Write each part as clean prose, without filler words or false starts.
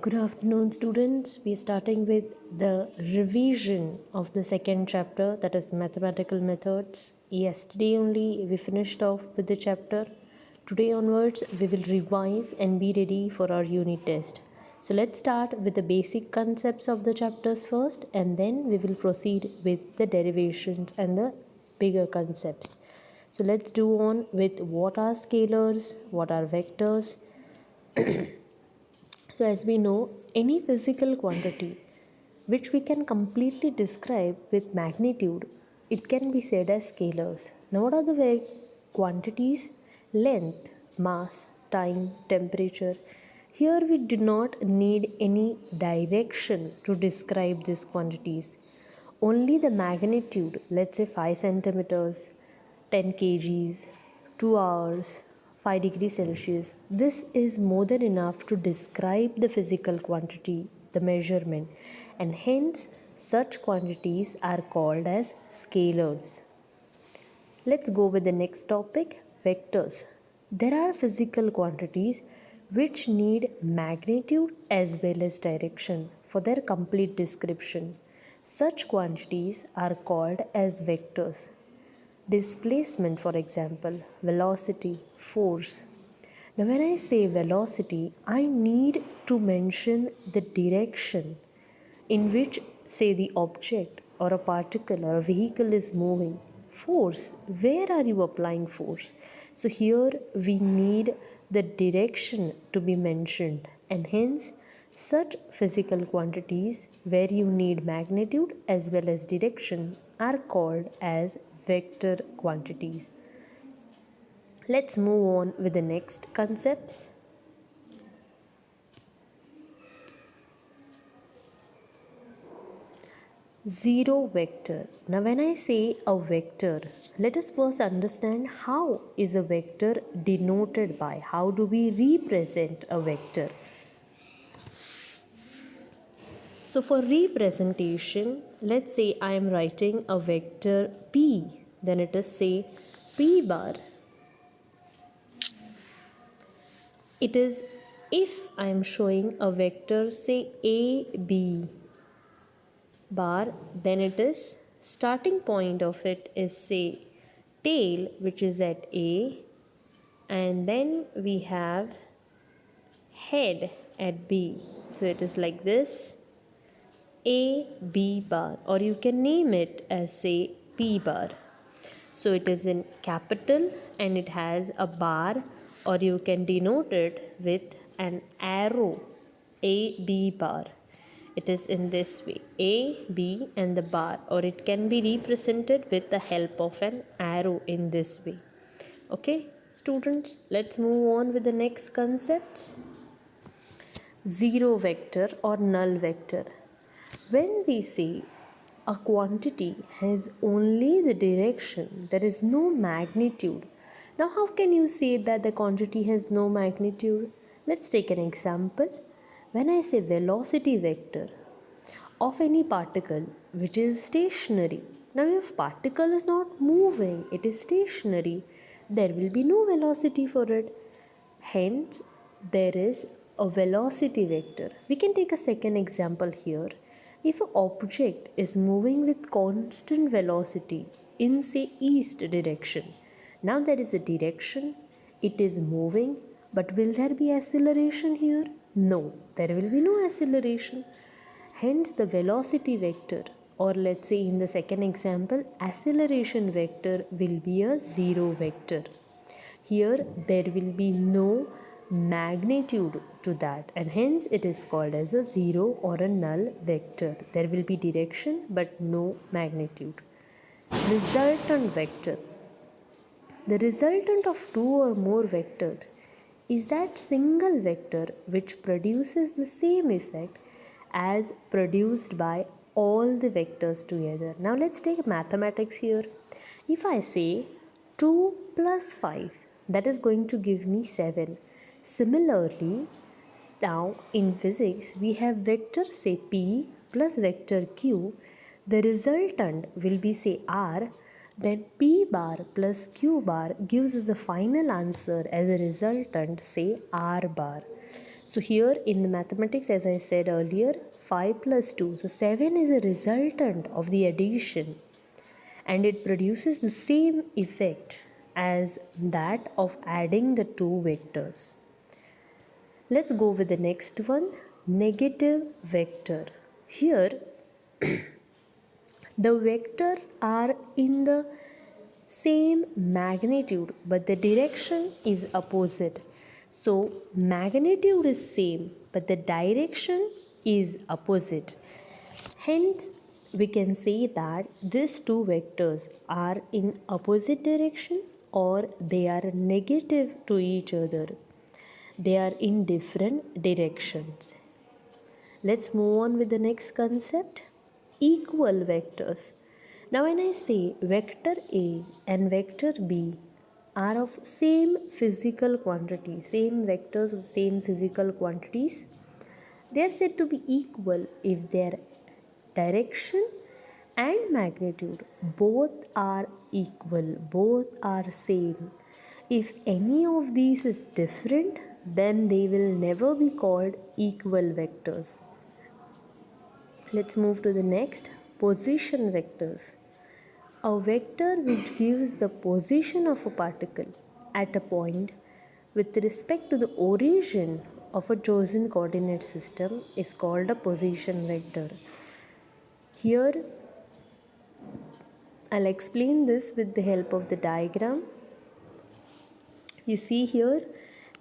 Good afternoon, students. We are starting with the revision of the second chapter, that is mathematical methods. Yesterday only we finished off with the chapter. Today onwards, we will revise and be ready for our unit test. So let's start with the basic concepts of the chapters first, and then we will proceed with the derivations and the bigger concepts. So let's do on with what are scalars, what are vectors. So, as we know, any physical quantity which we can completely describe with magnitude, it can be said as scalars. Now, what are the quantities? Length, mass, time, temperature. Here, we do not need any direction to describe these quantities. Only the magnitude, let's say 5 centimeters, 10 kgs, 2 hours, 5 degrees Celsius. This is more than enough to describe the physical quantity, the measurement, and hence such quantities are called as scalars. Let's go with the next topic, vectors. There are physical quantities which need magnitude as well as direction for their complete description. Such quantities are called as vectors. Displacement, for example, velocity, force. Now, when I say velocity, I need to mention the direction in which, say, the object or a particle or a vehicle is moving. Force, where are you applying force? So, here we need the direction to be mentioned, and hence, such physical quantities where you need magnitude as well as direction are called as vector quantities. Let's move on with the next concepts. Zero vector. Now when I say a vector, let us first understand how is a vector denoted by, how do we represent a vector. So for representation, let's say I am writing a vector p, then it is say p bar. It is if I am showing a vector say a b bar, then it is starting point of it is say tail, which is at a, and then we have head at b. So it is like this, a b bar, or you can name it as say p bar. So it is in capital and it has a bar, or you can denote it with an arrow, a b bar. It is in this way, a b and the bar, or it can be represented with the help of an arrow in this way. Okay students, let's move on with the next concepts. Zero vector or null vector. When we say a quantity has only the direction, there is no magnitude. Now, how can you say that the quantity has no magnitude? Let's take an example. When I say velocity vector of any particle which is stationary, now if particle is not moving, it is stationary, there will be no velocity for it. Hence, there is a velocity vector. We can take a second example here. If an object is moving with constant velocity in say east direction, now there is a direction, it is moving, but will there be acceleration here? No, there will be no acceleration. Hence the velocity vector, or let's say in the second example, acceleration vector will be a zero vector. Here there will be no magnitude to that, and hence it is called as a zero or a null vector. There will be direction but no magnitude. Resultant vector. The resultant of two or more vectors is that single vector which produces the same effect as produced by all the vectors together. Now let's take mathematics here. If I say 2 plus 5, that is going to give me 7. Similarly, now in physics we have vector say p plus vector q. The resultant will be say r, then p bar plus q bar gives us the final answer as a resultant say r bar. So here in the mathematics, as I said earlier, 5 plus 2, so 7 is a resultant of the addition, and it produces the same effect as that of adding the two vectors. Let's go with the next one, negative vector. Here the vectors are in the same magnitude but the direction is opposite. So magnitude is same but the direction is opposite. Hence we can say that these two vectors are in opposite direction or they are negative to each other. They are in different directions. Let's move on with the next concept, equal vectors. Now when I say vector A and vector B are of same physical quantity, same vectors with same physical quantities, they are said to be equal if their direction and magnitude both are equal, both are same. If any of these is different, then they will never be called equal vectors. Let's move to the next, position vectors. A vector which gives the position of a particle at a point with respect to the origin of a chosen coordinate system is called a position vector. Here I'll explain this with the help of the diagram. You see here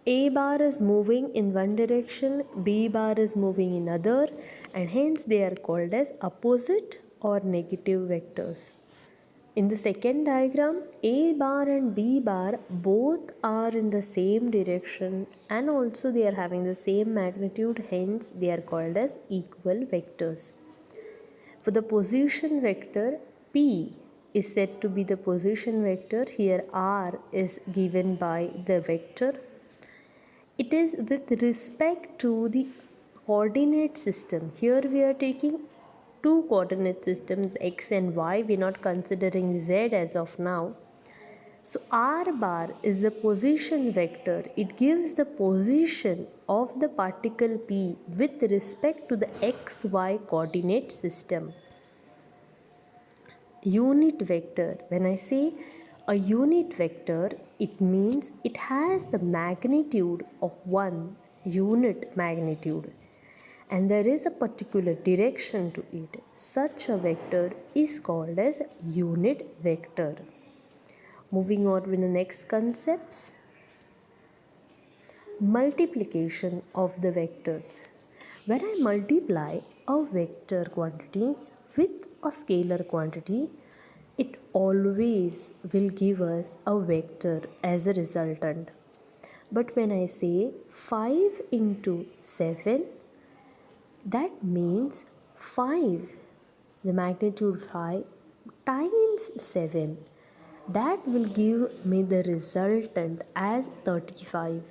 A bar is moving in one direction, B bar is moving in other, and hence they are called as opposite or negative vectors. In the second diagram, A bar and B bar both are in the same direction and also they are having the same magnitude, hence they are called as equal vectors. For the position vector, P is said to be the position vector. Here R is given by the vector. It is with respect to the coordinate system. Here we are taking two coordinate systems x and y. We are not considering z as of now. So R bar is the position vector. It gives the position of the particle P with respect to the xy coordinate system. Unit vector. When I say a unit vector, it means it has the magnitude of one unit magnitude and there is a particular direction to it. Such a vector is called as unit vector. Moving on with the next concepts. Multiplication of the vectors. When I multiply a vector quantity with a scalar quantity, it always will give us a vector as a resultant. But when I say 5 into 7, that means 5, the magnitude 5 times 7. That will give me the resultant as 35.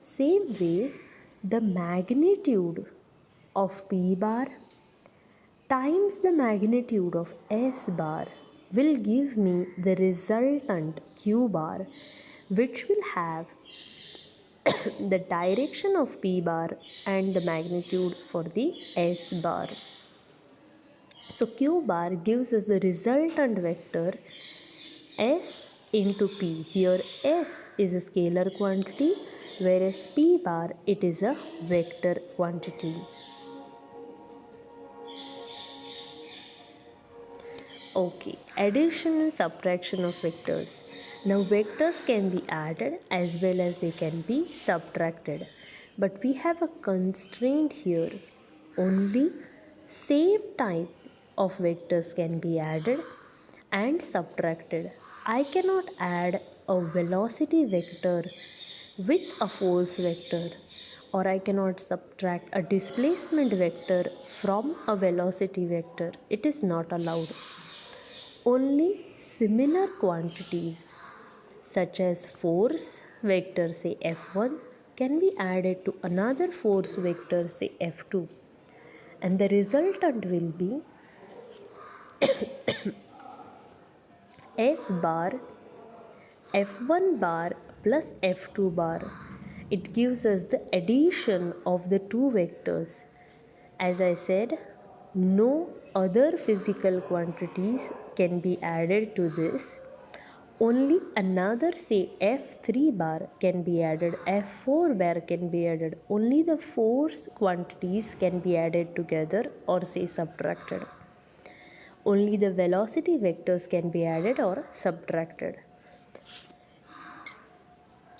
Same way, the magnitude of P bar times the magnitude of S bar will give me the resultant Q bar, which will have the direction of P bar and the magnitude for the S bar. So Q bar gives us the resultant vector S into P. Here S is a scalar quantity whereas P bar it is a vector quantity. Okay, addition and subtraction of vectors. Now vectors can be added as well as they can be subtracted. But we have a constraint here. Only same type of vectors can be added and subtracted. I cannot add a velocity vector with a force vector, or I cannot subtract a displacement vector from a velocity vector. It is not allowed. Only similar quantities such as force vector say F1 can be added to another force vector say F2, and the resultant will be F bar F1 bar plus F2 bar. It gives us the addition of the two vectors. As I said, no other physical quantities can be added to this. Only another, say, F3 bar can be added, F4 bar can be added. Only the force quantities can be added together or say subtracted. Only the velocity vectors can be added or subtracted.